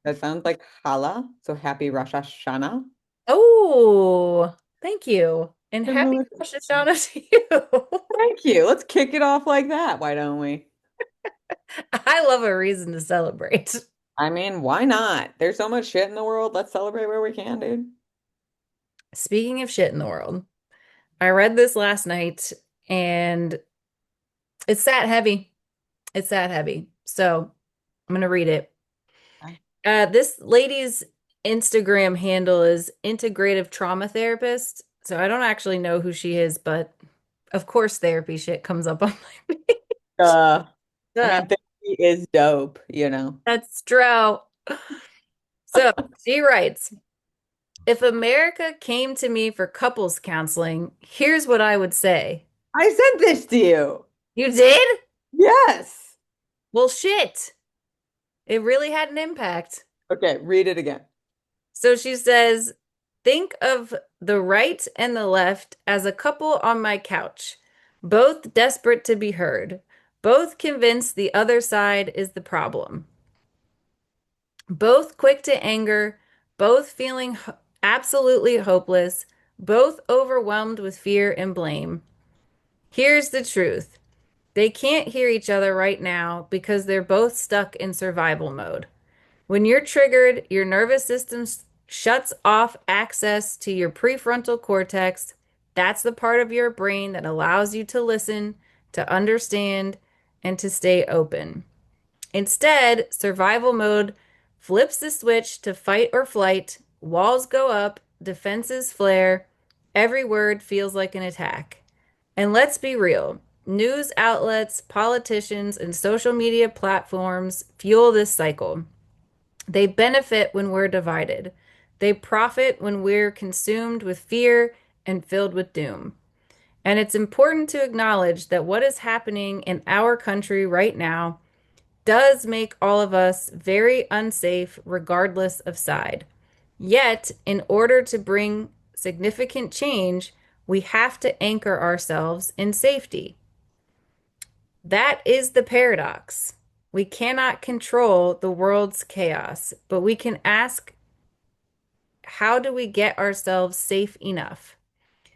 That sounds like challah. So happy Rosh Hashanah. Oh, thank you. And And happy Melissa, Rosh Hashanah to you. thank you. Let's kick it off like that. Why don't we? I love a reason to celebrate. I mean, why not? There's so much shit in the world. Let's celebrate where we can, dude. Speaking of shit in the world, I read this last night and it's that heavy. It's that heavy. So I'm going to read it. Okay. This lady's Instagram handle is Integrative Trauma Therapist. So I don't actually know who she is, but of course, therapy shit comes up on my page. Uh, I Duh, mean, therapy is dope, you know. that's true. So she writes, if America came to me for couples counseling, here's what I would say. I sent this to you. You did? Yes. Well, shit. It really had an impact. Okay, read it again. So she says, think of the right and the left as a couple on my couch, both desperate to be heard, both convinced the other side is the problem, both quick to anger, both feeling absolutely hopeless, both overwhelmed with fear and blame. Here's the truth. They can't hear each other right now because they're both stuck in survival mode. When you're triggered, your nervous system shuts off access to your prefrontal cortex. That's the part of your brain that allows you to listen, to understand, and to stay open. Instead, survival mode flips the switch to fight or flight, walls go up, defenses flare, every word feels like an attack. And let's be real. News outlets, politicians, and social media platforms fuel this cycle. They benefit when we're divided. They profit when we're consumed with fear and filled with doom. And it's important to acknowledge that what is happening in our country right now does make all of us very unsafe, regardless of side. Yet, in order to bring significant change, we have to anchor ourselves in safety. That is the paradox. We cannot control the world's chaos, but we can ask, how do we get ourselves safe enough?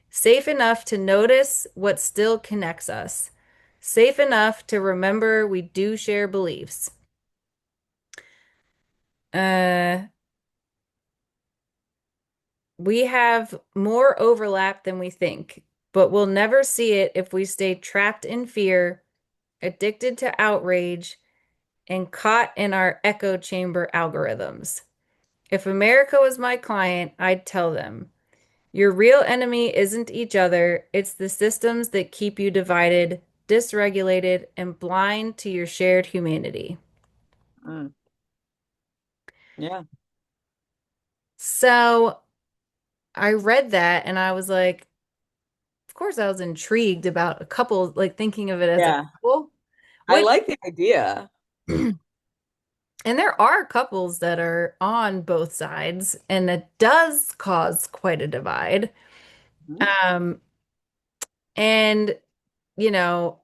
Safe enough to notice what still connects us. Safe enough to remember we do share beliefs. Uh, we have more overlap than we think, but we'll never see it if we stay trapped in fear, addicted to outrage, and caught in our echo chamber algorithms. If America was my client, I'd tell them, your real enemy isn't each other, it's the systems that keep you divided, dysregulated, and blind to your shared humanity. Mm, yeah. So I read that and I was like, of course, I was intrigued about a couple, like thinking of it as a Yeah. couple, I which, like the idea. and there are couples that are on both sides, and that does cause quite a divide. Mhm. Um, and, you know,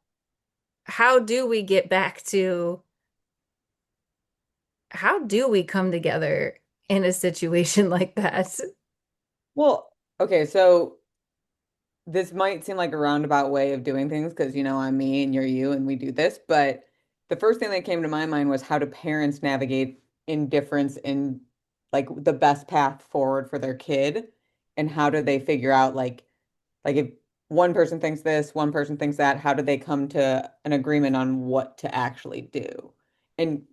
how do we get back to how do we come together in a situation like that? Well, okay, so this might seem like a roundabout way of doing things because, I'm me and you're you and we do this, but the first thing that came to my mind was how do parents navigate indifference in like the best path forward for their kid and how do they figure out like if one person thinks this, one person thinks that, how do they come to an agreement on what to actually do? And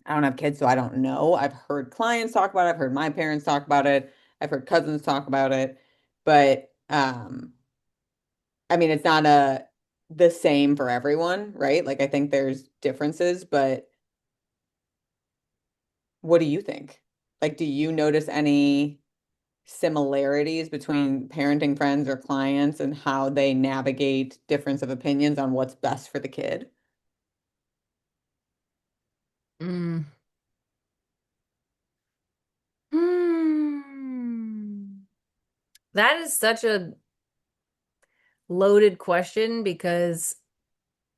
I don't have kids, so I don't know. I've heard clients talk about it, I've heard my parents talk about it, I've heard cousins talk about it, but I mean, it's not the same for everyone, right? Like I think there's differences, but what do you think? Like, do you notice any similarities between parenting friends or clients and how they navigate difference of opinions on what's best for the kid? Mm. Hmm. That is such a loaded question because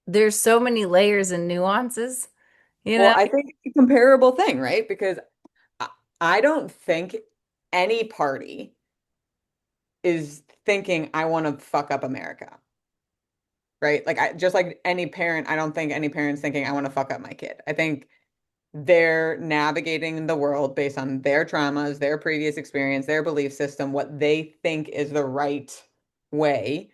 there's so many layers and nuances, you Well, know? I think it's a comparable thing, right? Because I don't think any party is thinking I want to fuck up America, right? Like just like any parent, I don't think any parent's thinking I want to fuck up my kid. I think they're navigating the world based on their traumas, their previous experience, their belief system, what they think is the right way.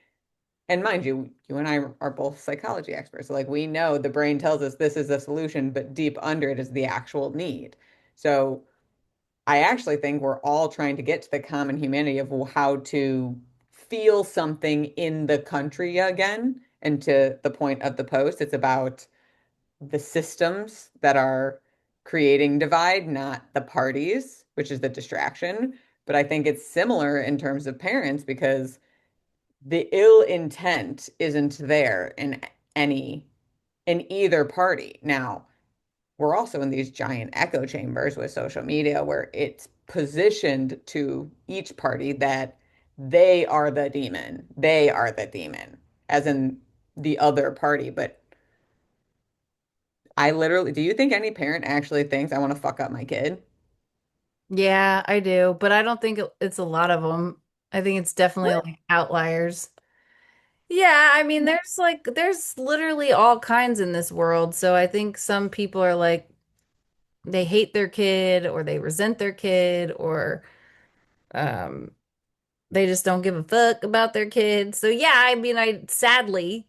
And mind you, you and I are both psychology experts. So like we know the brain tells us this is the solution, but deep under it is the actual need. So I actually think we're all trying to get to the common humanity of how to feel something in the country again. And to the point of the post, it's about the systems that are creating divide, not the parties, which is the distraction. But I think it's similar in terms of parents because the ill intent isn't there in any in either party. Now, we're also in these giant echo chambers with social media where it's positioned to each party that they are the demon. They are the demon, as in the other party. But I literally, do you think any parent actually thinks I want to fuck up my kid? Yeah, I do, but I don't think it's a lot of them. I think it's definitely What? like outliers. Yeah, I mean, there's literally all kinds in this world. So I think some people are like they hate their kid or they resent their kid or um they just don't give a fuck about their kid. So yeah, I mean, I sadly,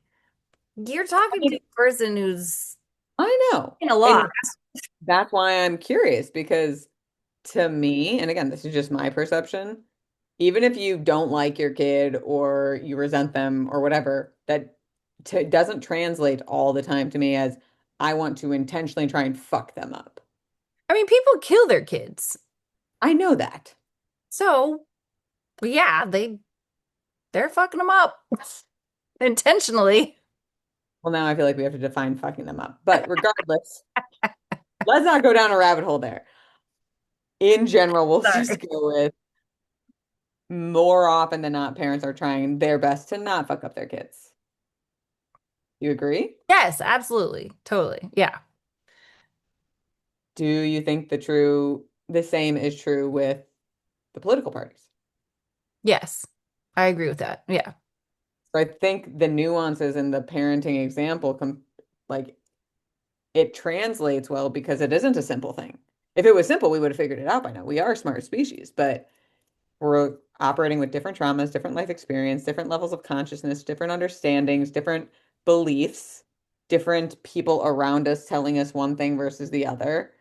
you're I talking to mean, a person who's I know. in a And lot. that's why I'm curious because to me, and again, this is just my perception, even if you don't like your kid or you resent them or whatever, that t doesn't translate all the time to me as I want to intentionally try and fuck them up. I mean, people kill their kids. I know that. So yeah, they're fucking them up intentionally. Well, now I feel like we have to define fucking them up. But regardless, let's not go down a rabbit hole there. In general, we'll just Sorry. go with more often than not, parents are trying their best to not fuck up their kids. You agree? Yes, absolutely. Totally. Yeah. Do you think the same is true with the political parties? Yes. I agree with that. Yeah. So I think the nuances in the parenting example like it translates well because it isn't a simple thing. If it was simple, we would have figured it out by now. We are a smart species, but we're operating with different traumas, different life experience, different levels of consciousness, different understandings, different beliefs, different people around us telling us one thing versus the other.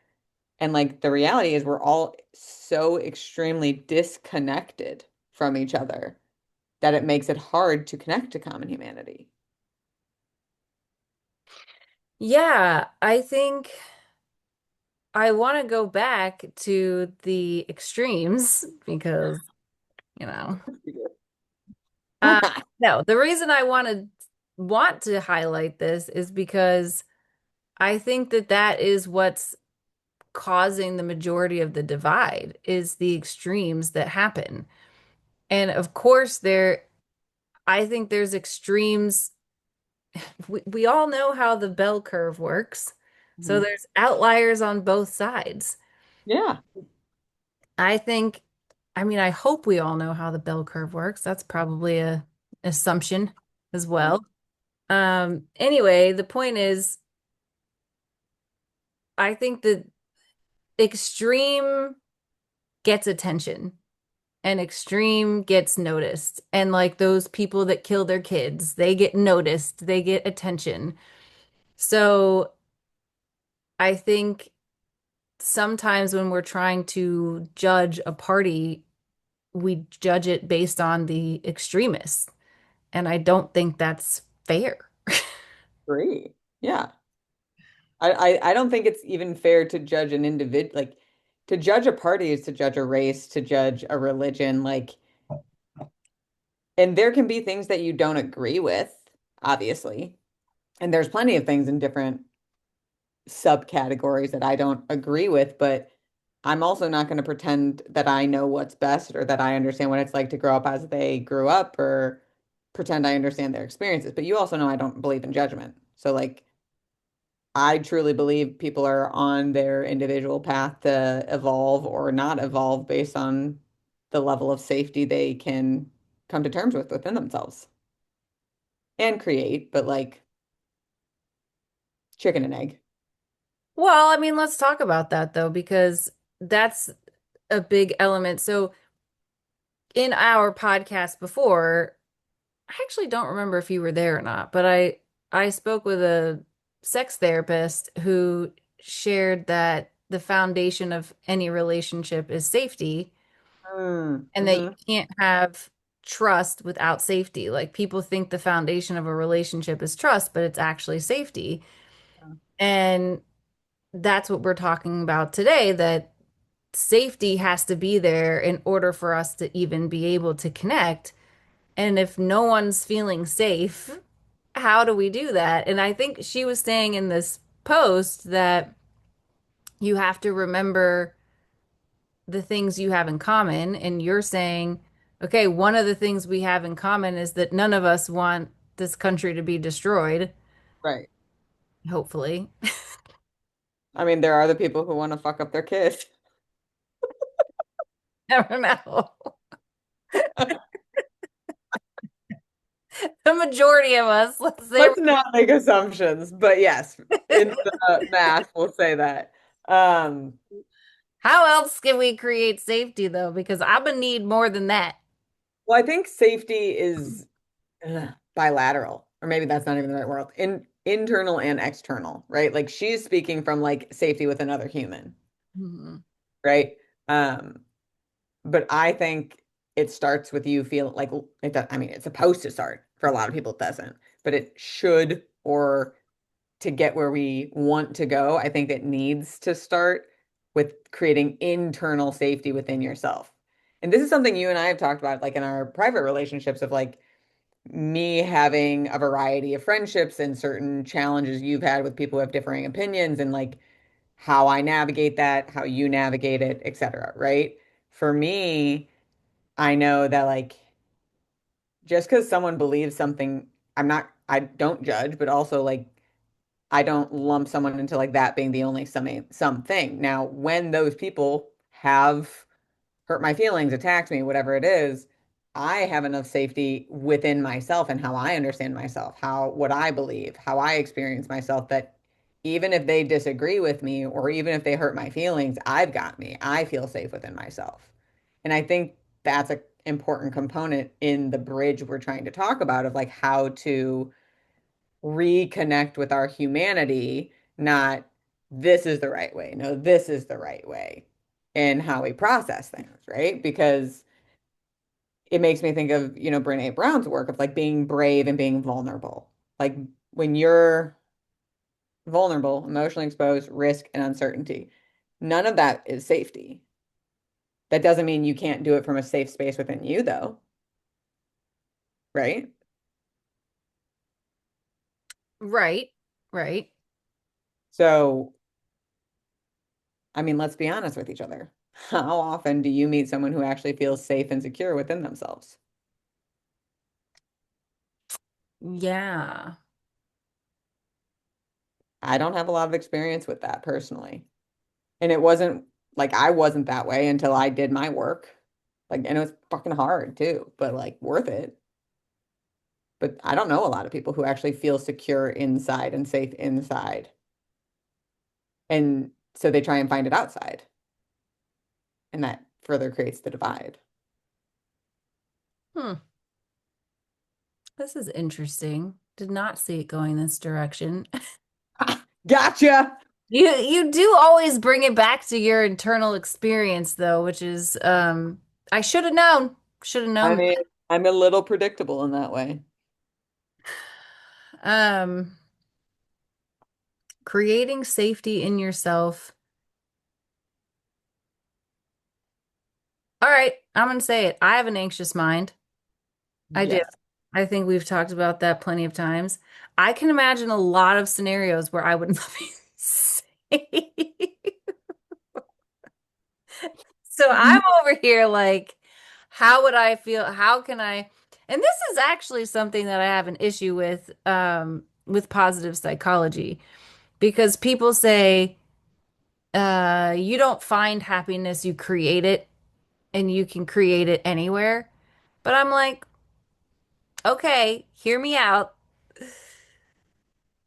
And like the reality is we're all so extremely disconnected from each other that it makes it hard to connect to common humanity. Yeah, I think I want to go back to the extremes because, you know, uh, no, the reason I want to highlight this is because I think that that is what's causing the majority of the divide is the extremes that happen. And of course, I think there's extremes. We all know how the bell curve works. So Mhm. there's outliers on both sides. Yeah. I think, I mean, I hope we all know how the bell curve works. That's probably a assumption as Yeah. well. Anyway, the point is, I think that extreme gets attention and extreme gets noticed. And like those people that kill their kids, they get noticed, they get attention. So I think sometimes when we're trying to judge a party, we judge it based on the extremists. And I don't think that's fair. Agree. Yeah. I don't think it's even fair to judge an individual, like to judge a party is to judge a race, to judge a religion, like, and there can be things that you don't agree with, obviously. And there's plenty of things in different subcategories that I don't agree with, but I'm also not going to pretend that I know what's best or that I understand what it's like to grow up as they grew up or pretend I understand their experiences. But you also know I don't believe in judgment. So like I truly believe people are on their individual path to evolve or not evolve based on the level of safety they can come to terms with within themselves and create, but like chicken and egg. Well, I mean, let's talk about that though, because that's a big element. So in our podcast before, I actually don't remember if you were there or not, but I spoke with a sex therapist who shared that the foundation of any relationship is safety and that you Mm-hmm. can't have trust without safety. Like people think the foundation of a relationship is trust, but it's actually safety. And that's what we're talking about today, that safety has to be there in order for us to even be able to connect. And if no one's feeling safe, how do we do that? And I think she was saying in this post that you have to remember the things you have in common. And you're saying, okay, one of the things we have in common is that none of us want this country to be destroyed, Right. hopefully. I mean, there are the people who want to fuck up their kids. Never know. The majority of us, let's say, Let's not make assumptions, but yes, in the math, we'll say that. Um, how else can we create safety though? Because I'm gonna need more than that. well, I think safety is bilateral, or maybe that's not even the right word. Internal and external, right? Like she's speaking from like safety with another human, Mhm. right? Um, but I think it starts with you feeling like it does, I mean, it's supposed to start. For a lot of people, it doesn't, but it should, or to get where we want to go, I think it needs to start with creating internal safety within yourself. And this is something you and I have talked about, like in our private relationships, of like me having a variety of friendships and certain challenges you've had with people who have differing opinions, and like how I navigate that, how you navigate it, etc. Right? For me, I know that like just because someone believes something, I don't judge, but also like I don't lump someone into like that being the only something. Now, when those people have hurt my feelings, attacked me, whatever it is, I have enough safety within myself and how I understand myself, how what I believe, how I experience myself, that even if they disagree with me or even if they hurt my feelings, I've got me. I feel safe within myself. And I think that's an important component in the bridge we're trying to talk about, of like how to reconnect with our humanity, not this is the right way. No, this is the right way in how we process things, right? Because it makes me think of, Brene Brown's work of like being brave and being vulnerable. Like when you're vulnerable, emotionally exposed, risk and uncertainty, none of that is safety. That doesn't mean you can't do it from a safe space within you, though, right? Right, right. So, I mean, let's be honest with each other. How often do you meet someone who actually feels safe and secure within themselves? Yeah. I don't have a lot of experience with that personally. And it wasn't like I wasn't that way until I did my work. Like, and it was fucking hard too, but like worth it. But I don't know a lot of people who actually feel secure inside and safe inside. And so they try and find it outside. And that further creates the divide. Hmm. This is interesting. Did not see it going this direction. Gotcha. You do always bring it back to your internal experience though, which is I should have known. Should have I known. mean, I'm a little predictable in that way. Um creating safety in yourself. All right, I'm gonna say it. I have an anxious mind. I do. Yes. I think we've talked about that plenty of times. I can imagine a lot of scenarios where I would not be safe. So I'm over here like, how would I feel? How can I? And this is actually something that I have an issue with positive psychology. because people say, you don't find happiness, you create it, and you can create it anywhere. But I'm like, okay, hear me out.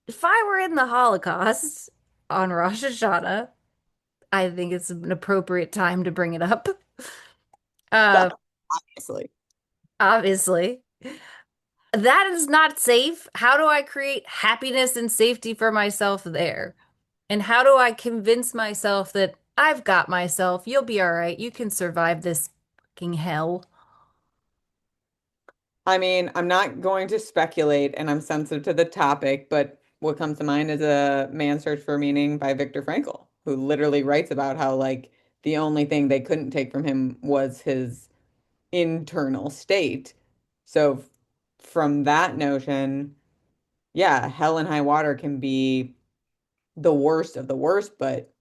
If I were in the Holocaust on Rosh Hashanah, I think it's an appropriate time to bring it up. Uh, Obviously. obviously. That is not safe. How do I create happiness and safety for myself there? And how do I convince myself that I've got myself? You'll be all right. You can survive this fucking hell. I mean, I'm not going to speculate and I'm sensitive to the topic, but what comes to mind is A Man's Search for Meaning by Viktor Frankl, who literally writes about how like the only thing they couldn't take from him was his internal state. So from that notion, yeah, hell and high water can be the worst of the worst, but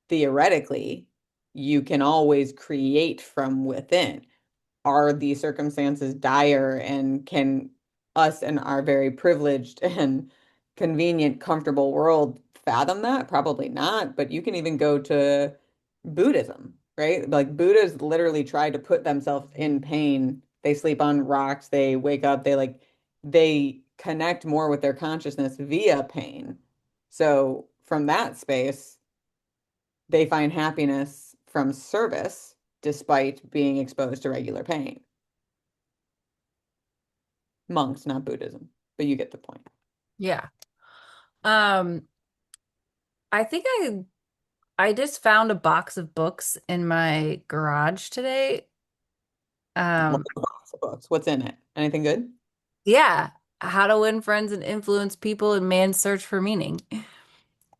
theoretically, you can always create from within. Are these circumstances dire and can us in our very privileged and convenient, comfortable world fathom that? Probably not, but you can even go to Buddhism, right? Like Buddha's literally tried to put themselves in pain. They sleep on rocks, they wake up, they connect more with their consciousness via pain. So from that space, they find happiness from service despite being exposed to regular pain. Monks, not Buddhism, but you get the point. Yeah. Um, I think I just found a box of books in my garage today. Love Um, the box of books. What's in it? Anything good? yeah, How to Win Friends and Influence People in Man's Search for Meaning.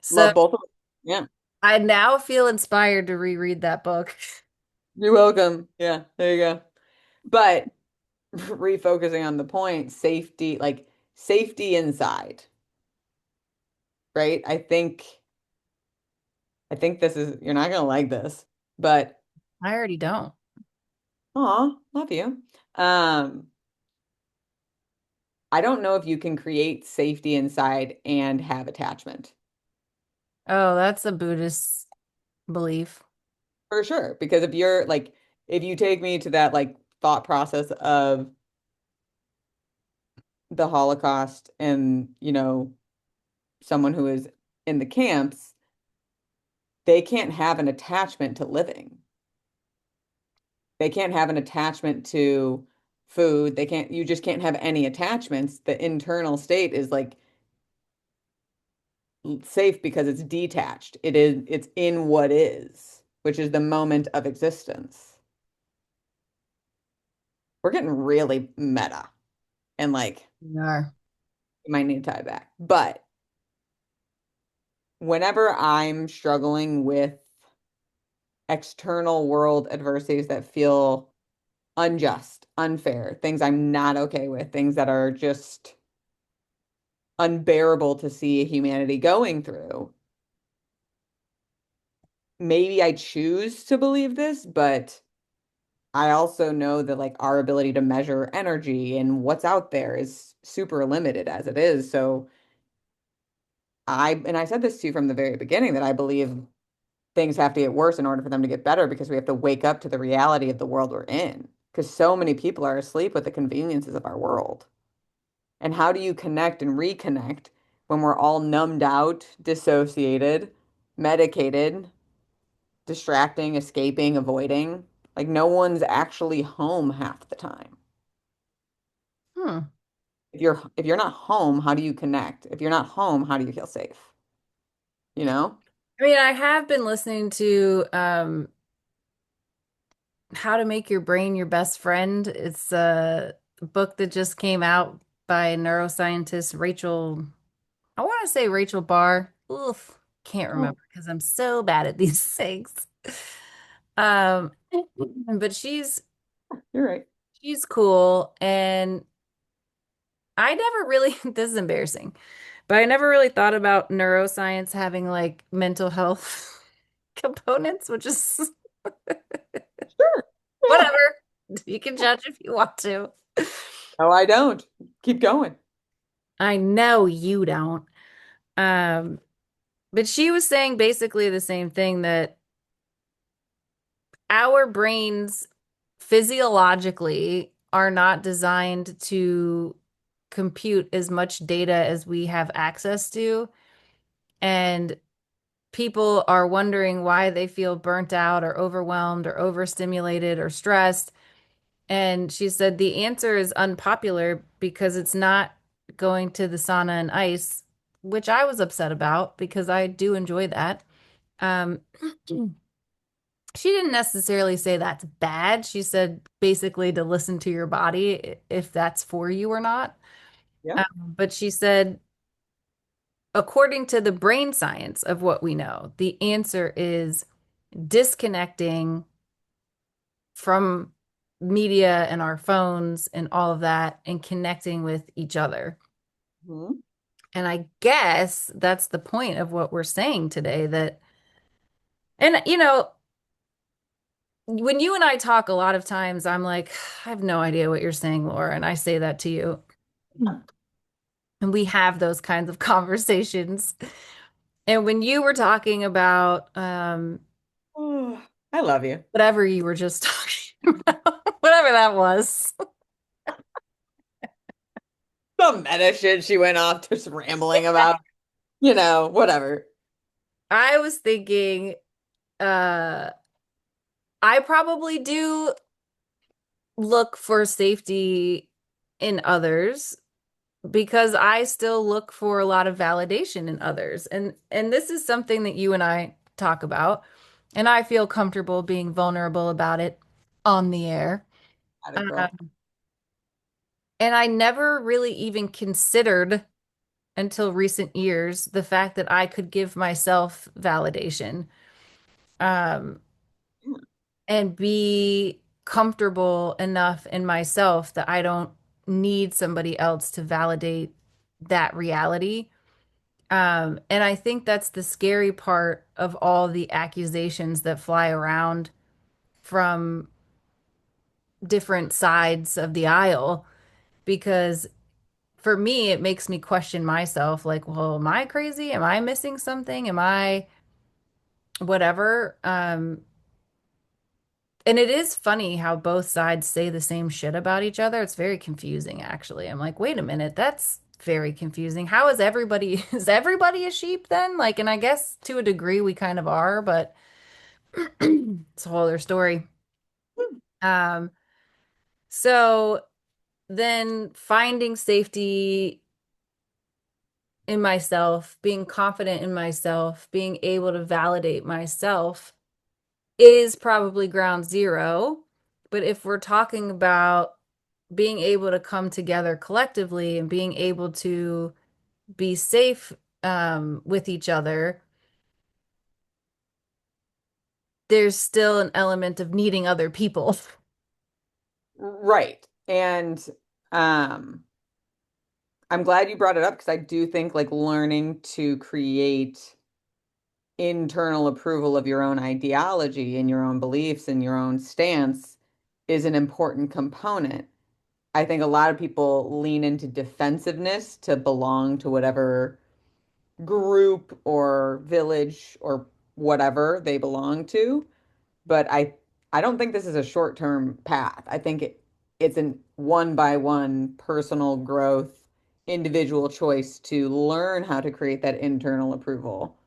So Love both of them. Yeah. I now feel inspired to reread that book. You're welcome. Yeah, there you go. But refocusing on the point, safety, like safety inside, right? I think this is you're not gonna like this, but I already don't. aw, love you. Um, I don't know if you can create safety inside and have attachment. Oh, that's a Buddhist belief. For sure. Because if you're like, if you take me to that like thought process of the Holocaust and, someone who is in the camps, they can't have an attachment to living. They can't have an attachment to food. You just can't have any attachments. The internal state is like safe because it's detached. It's in what is, which is the moment of existence. We're getting really meta and like, Yeah. you might need to tie back. But whenever I'm struggling with external world adversities that feel unjust, unfair, things I'm not okay with, things that are just unbearable to see humanity going through. Maybe I choose to believe this, but I also know that like our ability to measure energy and what's out there is super limited as it is. So and I said this to you from the very beginning that I believe things have to get worse in order for them to get better because we have to wake up to the reality of the world we're in. Because so many people are asleep with the conveniences of our world. And how do you connect and reconnect when we're all numbed out, dissociated, medicated, distracting, escaping, avoiding? Like no one's actually home half the time. Hmm. If you're not home, how do you connect? If you're not home, how do you feel safe? You know? I mean, I have been listening to How to Make Your Brain Your Best Friend. It's a book that just came out by neuroscientist Rachel, I want to say Rachel Barr. Oof, can't Oh, remember because I'm so bad at these things. Um, but you're right. she's cool, and I never really, this is embarrassing, but I never really thought about neuroscience having like mental health components, which is Sure. Yeah. whatever. You can judge if you want to. No, I don't. Keep going. I know you don't. But she was saying basically the same thing that our brains physiologically are not designed to compute as much data as we have access to. And people are wondering why they feel burnt out or overwhelmed or overstimulated or stressed. And she said the answer is unpopular because it's not going to the sauna and ice, which I was upset about because I do enjoy that. Um, she didn't necessarily say that's bad. She said basically to listen to your body if that's for you or not. Yeah. But she said, according to the brain science of what we know, the answer is disconnecting from media and our phones and all of that and connecting with each other. Mhm. And I guess that's the point of what we're saying today that, and when you and I talk a lot of times, I'm like, I have no idea what you're saying, Laura. And I say that to you. And we have those kinds of conversations. And when you were talking about Oh, I love you. whatever you were just talking about, whatever that was, Some meta shit she went off just rambling about, whatever. I was thinking, uh, I probably do look for safety in others because I still look for a lot of validation in others. And this is something that you and I talk about, and I feel comfortable being vulnerable about it on the air. Got it, girl. Um, and I never really even considered until recent years the fact that I could give myself validation, um, Yeah. and be comfortable enough in myself that I don't need somebody else to validate that reality. And I think that's the scary part of all the accusations that fly around from different sides of the aisle, because for me, it makes me question myself like, well, am I crazy? Am I missing something? Am I whatever? And it is funny how both sides say the same shit about each other. It's very confusing, actually. I'm like, wait a minute, that's very confusing. How is everybody, is everybody a sheep then? Like, and I guess to a degree we kind of are, but it's a whole other story. Um, so then finding safety in myself, being confident in myself, being able to validate myself is probably ground zero. But if we're talking about being able to come together collectively and being able to be safe with each other, there's still an element of needing other people. Right. And um, I'm glad you brought it up because I do think like learning to create internal approval of your own ideology and your own beliefs and your own stance is an important component. I think a lot of people lean into defensiveness to belong to whatever group or village or whatever they belong to. But I don't think this is a short-term path. I think it's an one by one personal growth, individual choice to learn how to create that internal approval.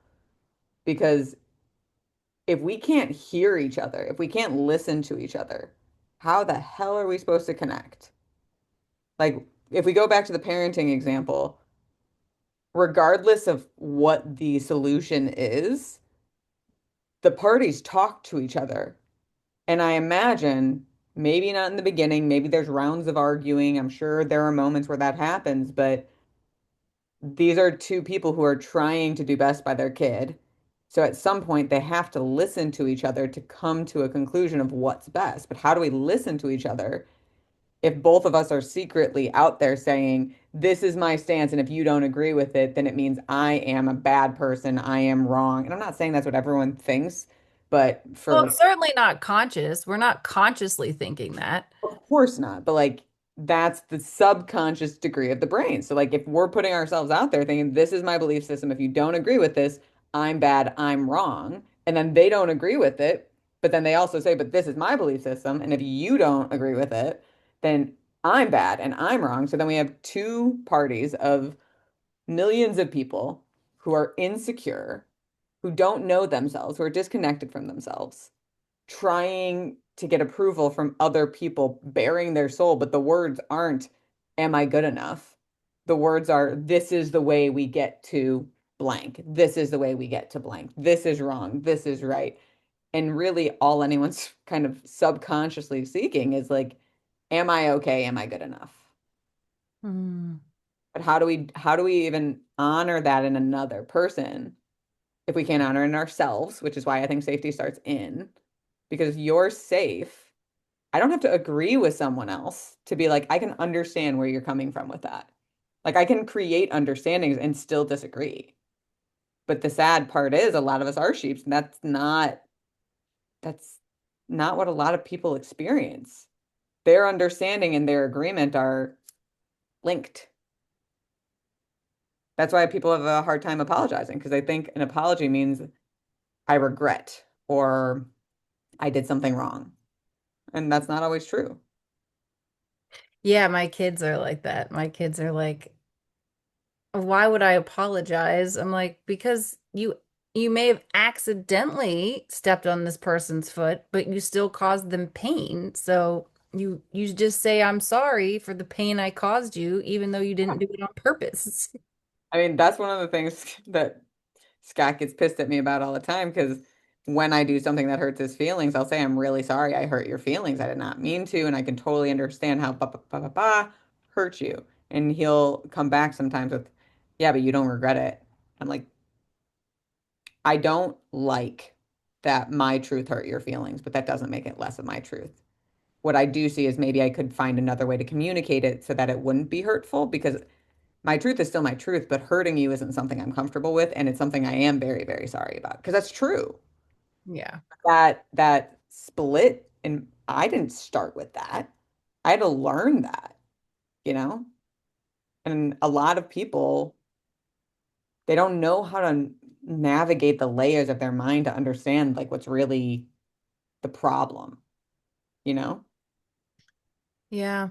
Because if we can't hear each other, if we can't listen to each other, how the hell are we supposed to connect? Like, if we go back to the parenting example, regardless of what the solution is, the parties talk to each other. And I imagine, maybe not in the beginning, maybe there's rounds of arguing. I'm sure there are moments where that happens, but these are two people who are trying to do best by their kid. So at some point, they have to listen to each other to come to a conclusion of what's best. But how do we listen to each other if both of us are secretly out there saying, this is my stance, and if you don't agree with it, then it means I am a bad person, I am wrong. And I'm not saying that's what everyone thinks, but Well, for it's certainly not conscious. We're not consciously thinking that. of course not. But like that's the subconscious degree of the brain. So like if we're putting ourselves out there thinking this is my belief system, if you don't agree with this, I'm bad, I'm wrong. And then they don't agree with it. But then they also say, but this is my belief system. And if you don't agree with it, then I'm bad and I'm wrong. So then we have two parties of millions of people who are insecure, who don't know themselves, who are disconnected from themselves, trying to get approval from other people, bearing their soul. But the words aren't, am I good enough? The words are, this is the way we get to blank. This is the way we get to blank. This is wrong. This is right. And really, all anyone's kind of subconsciously seeking is like, am I okay? Am I good enough? Hmm. But how do we even honor that in another person if we can't honor it in ourselves, which is why I think safety starts in, because you're safe. I don't have to agree with someone else to be like, I can understand where you're coming from with that. Like I can create understandings and still disagree. But the sad part is a lot of us are sheeps, and that's not what a lot of people experience. Their understanding and their agreement are linked. That's why people have a hard time apologizing because they think an apology means I regret or I did something wrong. And that's not always true. Yeah, my kids are like that. My kids are like, why would I apologize? I'm like, because you may have accidentally stepped on this person's foot, but you still caused them pain. So you just say I'm sorry for the pain I caused you, even though you didn't do it on purpose. I mean, that's one of the things that Scott gets pissed at me about all the time because when I do something that hurts his feelings, I'll say, I'm really sorry I hurt your feelings. I did not mean to, and I can totally understand how hurt you. And he'll come back sometimes with, yeah, but you don't regret it. I'm like, I don't like that my truth hurt your feelings, but that doesn't make it less of my truth. What I do see is maybe I could find another way to communicate it so that it wouldn't be hurtful because my truth is still my truth, but hurting you isn't something I'm comfortable with, and it's something I am very, very sorry about because that's true. Yeah. That split, and I didn't start with that. I had to learn that, you know? And a lot of people, they don't know how to navigate the layers of their mind to understand like what's really the problem, you know? Yeah.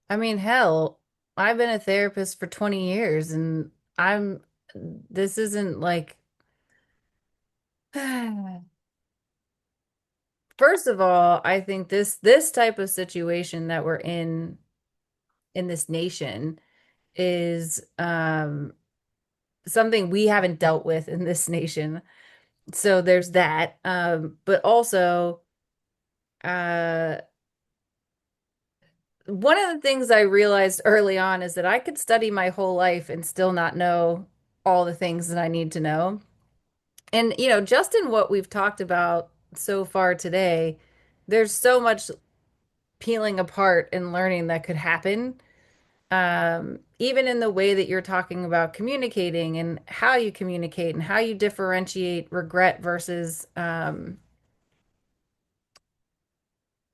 I mean, hell, I've been a therapist for 20 years and I'm this isn't like first of all, I think this type of situation that we're in this nation is something we haven't dealt with in this nation. So there's that. But also uh one of the things I realized early on is that I could study my whole life and still not know all the things that I need to know. And, just in what we've talked about so far today, there's so much peeling apart and learning that could happen. Even in the way that you're talking about communicating and how you communicate and how you differentiate regret versus an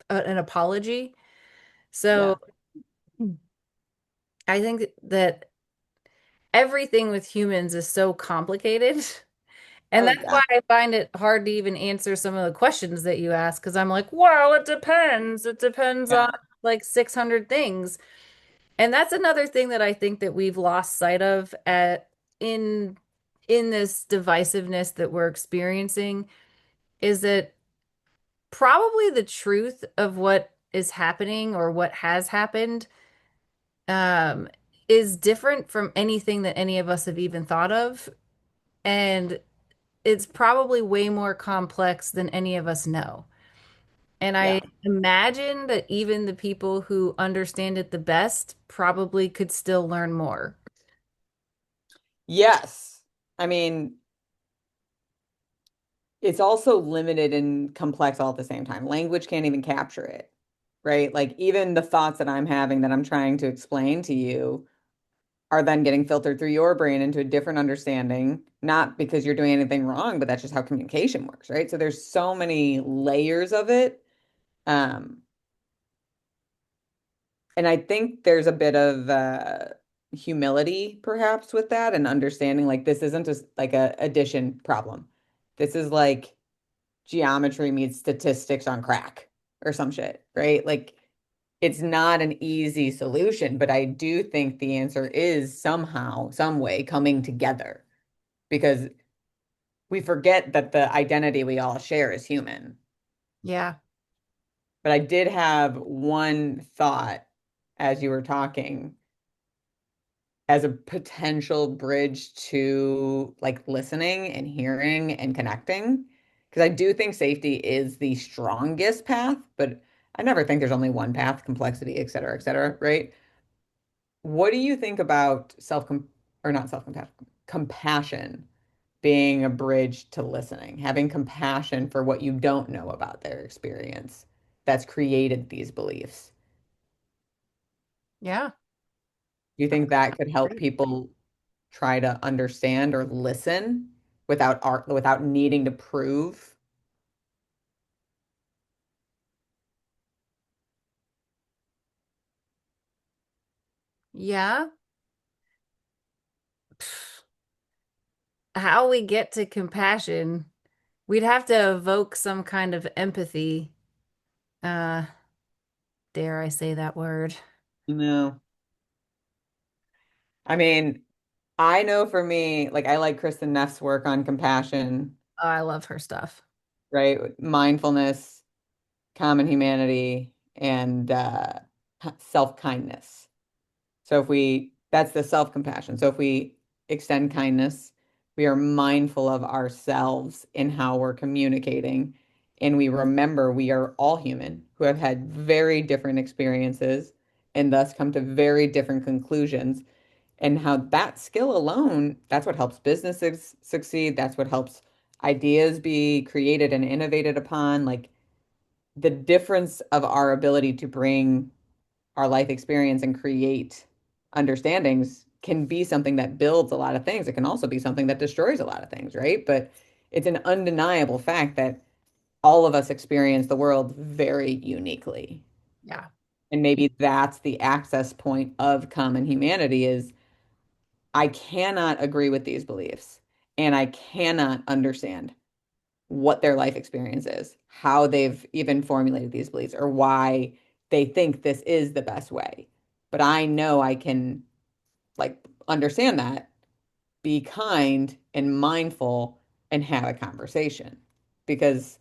apology. So Yeah. I think that everything with humans is so complicated. And Oh, that's yeah. why I find it hard to even answer some of the questions that you ask because I'm like, well, it depends. It depends on Yeah. like 600 things. And that's another thing that I think that we've lost sight of at in in this divisiveness that we're experiencing is that probably the truth of what is happening or what has happened um is different from anything that any of us have even thought of. And it's probably way more complex than any of us know. And I Yeah. imagine that even the people who understand it the best probably could still learn more. Yes. I mean, it's also limited and complex all at the same time. Language can't even capture it, right? Like even the thoughts that I'm having that I'm trying to explain to you are then getting filtered through your brain into a different understanding, not because you're doing anything wrong, but that's just how communication works, right? So there's so many layers of it. Um, and I think there's a bit of humility perhaps with that and understanding like this isn't just like a addition problem. This is like geometry meets statistics on crack or some shit, right? Like it's not an easy solution, but I do think the answer is somehow, some way coming together because we forget that the identity we all share is human. Yeah. But I did have one thought as you were talking as a potential bridge to like listening and hearing and connecting. Because I do think safety is the strongest path, but I never think there's only one path, complexity, et cetera, right? What do you think about or not self-compassion, compassion being a bridge to listening, having compassion for what you don't know about their experience that's created these beliefs? Yeah. Do you think that could help Great. people try to understand or listen without art, without needing to prove? Yeah. How we get to compassion, we'd have to evoke some kind of empathy. Uh, dare I say that word? No. I mean, I know for me, like I like Kristen Neff's work on compassion, Oh, I love her stuff. right? Mindfulness, common humanity, and self-kindness. So if we, that's the self-compassion. So if we extend kindness, we are mindful of ourselves in how we're communicating, and we remember we are all human who have had very different experiences and thus come to very different conclusions. And how that skill alone, that's what helps businesses succeed. That's what helps ideas be created and innovated upon. Like the difference of our ability to bring our life experience and create understandings can be something that builds a lot of things. It can also be something that destroys a lot of things, right? But it's an undeniable fact that all of us experience the world very uniquely. Yeah. And maybe that's the access point of common humanity is I cannot agree with these beliefs and I cannot understand what their life experience is, how they've even formulated these beliefs, or why they think this is the best way. But I know I can like understand that, be kind and mindful, and have a conversation. Because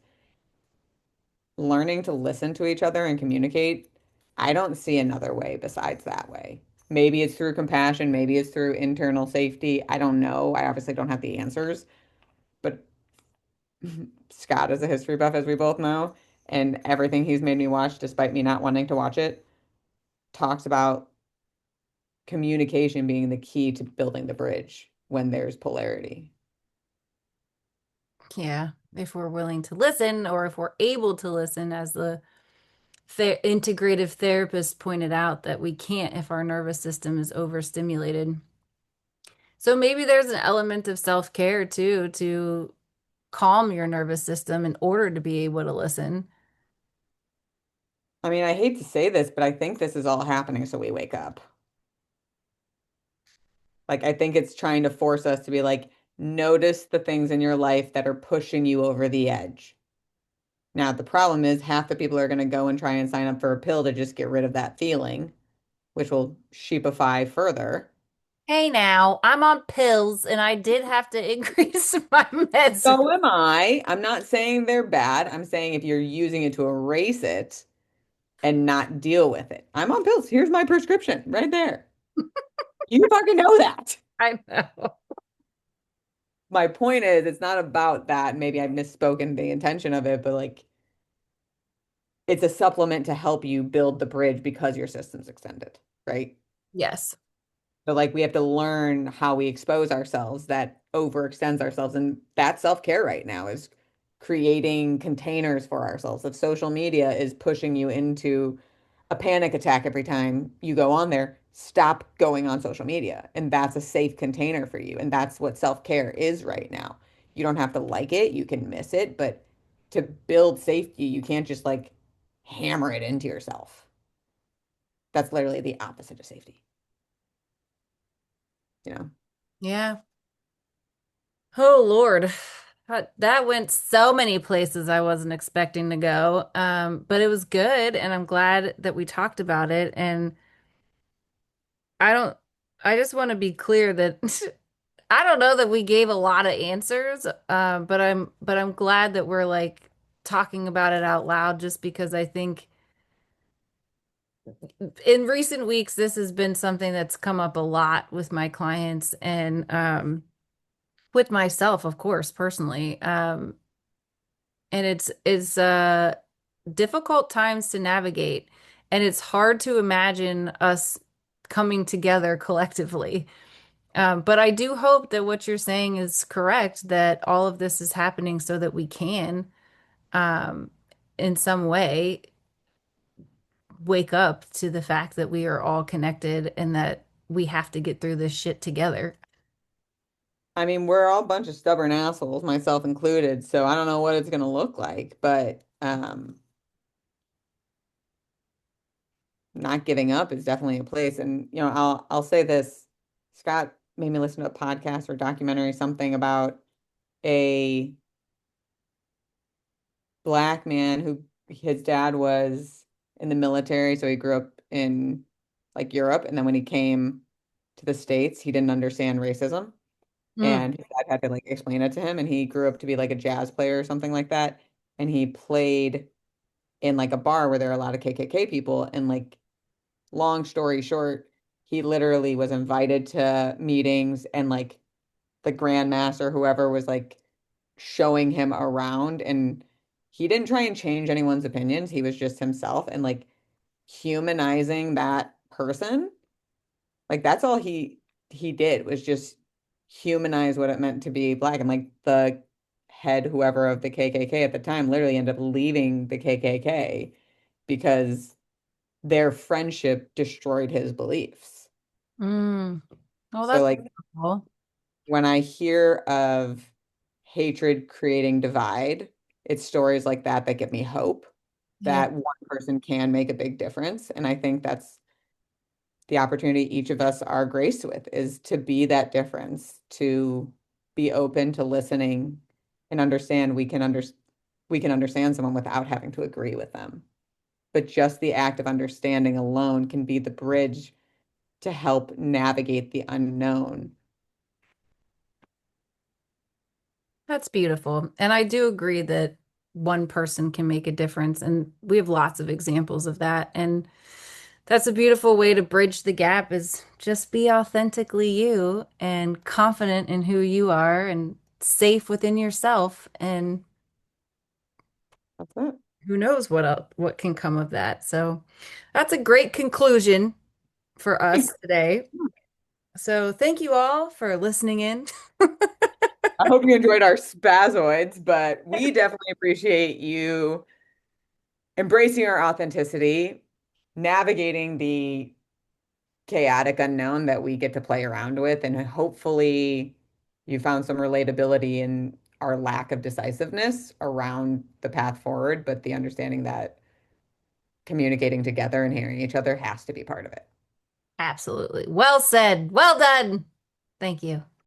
learning to listen to each other and communicate, I don't see another way besides that way. Maybe it's through compassion, maybe it's through internal safety. I don't know. I obviously don't have the answers, but Scott is a history buff, as we both know, and everything he's made me watch, despite me not wanting to watch it, talks about communication being the key to building the bridge when there's polarity. Yeah. If we're willing to listen or if we're able to listen, as the integrative therapist pointed out, that we can't if our nervous system is overstimulated. So maybe there's an element of self-care too, to calm your nervous system in order to be able to listen. I mean, I hate to say this, but I think this is all happening so we wake up. Like, I think it's trying to force us to be like, notice the things in your life that are pushing you over the edge. Now, the problem is half the people are going to go and try and sign up for a pill to just get rid of that feeling, which will sheepify further. Hey now, I'm on pills and I did have to increase my meds. So am I. I'm not saying they're bad. I'm saying if you're using it to erase it and not deal with it. I'm on pills. Here's my prescription right there. You fucking know that. I know. My point is, it's not about that. Maybe I've misspoken the intention of it, but like it's a supplement to help you build the bridge because your system's extended, right? Yes. But like we have to learn how we expose ourselves that overextends ourselves. And that self-care right now is creating containers for ourselves. If social media is pushing you into a panic attack every time you go on there, stop going on social media. And that's a safe container for you. And that's what self-care is right now. You don't have to like it, you can miss it, but to build safety, you can't just like hammer it into yourself. That's literally the opposite of safety. you know. Yeah. Oh Lord. That went so many places I wasn't expecting to go. But it was good, and I'm glad that we talked about it. And I don't, I just want to be clear that I don't know that we gave a lot of answers, but I'm glad that we're like talking about it out loud just because I think in recent weeks this has been something that's come up a lot with my clients and with myself, of course, personally. And it's difficult times to navigate, and it's hard to imagine us coming together collectively. But I do hope that what you're saying is correct, that all of this is happening so that we can, um, in some way, wake up to the fact that we are all connected and that we have to get through this shit together. I mean, we're all a bunch of stubborn assholes, myself included, so I don't know what it's gonna look like, but not giving up is definitely a place. And I'll say this. Scott made me listen to a podcast or documentary, something about a black man who his dad was in the military, so he grew up in like Europe, and then when he came to the States, he didn't understand racism, Mm, and his dad had to like explain it to him, and he grew up to be like a jazz player or something like that, and he played in like a bar where there are a lot of KKK people, and like long story short, he literally was invited to meetings and like the grandmaster, whoever was like showing him around, and he didn't try and change anyone's opinions. He was just himself and like humanizing that person. Like that's all he did was just humanize what it meant to be black. And like the head, whoever of the KKK at the time, literally ended up leaving the KKK because their friendship destroyed his beliefs. mm. Oh, So that's like beautiful. when I hear of hatred creating divide, it's stories like that that give me hope Yeah, that one person can make a big difference. And I think that's the opportunity each of us are graced with is to be that difference, to be open to listening and understand we can understand someone without having to agree with them. But just the act of understanding alone can be the bridge to help navigate the unknown. that's beautiful. And I do agree that one person can make a difference. And we have lots of examples of that. And that's a beautiful way to bridge the gap is just be authentically you and confident in who you are and safe within yourself. And That's it. who knows what can come of that. So that's a great conclusion for us today. So thank you all for listening in. I hope you enjoyed our spazoids, but we definitely appreciate you embracing our authenticity, navigating the chaotic unknown that we get to play around with, and hopefully you found some relatability in our lack of decisiveness around the path forward, but the understanding that communicating together and hearing each other has to be part of it. Absolutely. Well said. Well done. Thank you.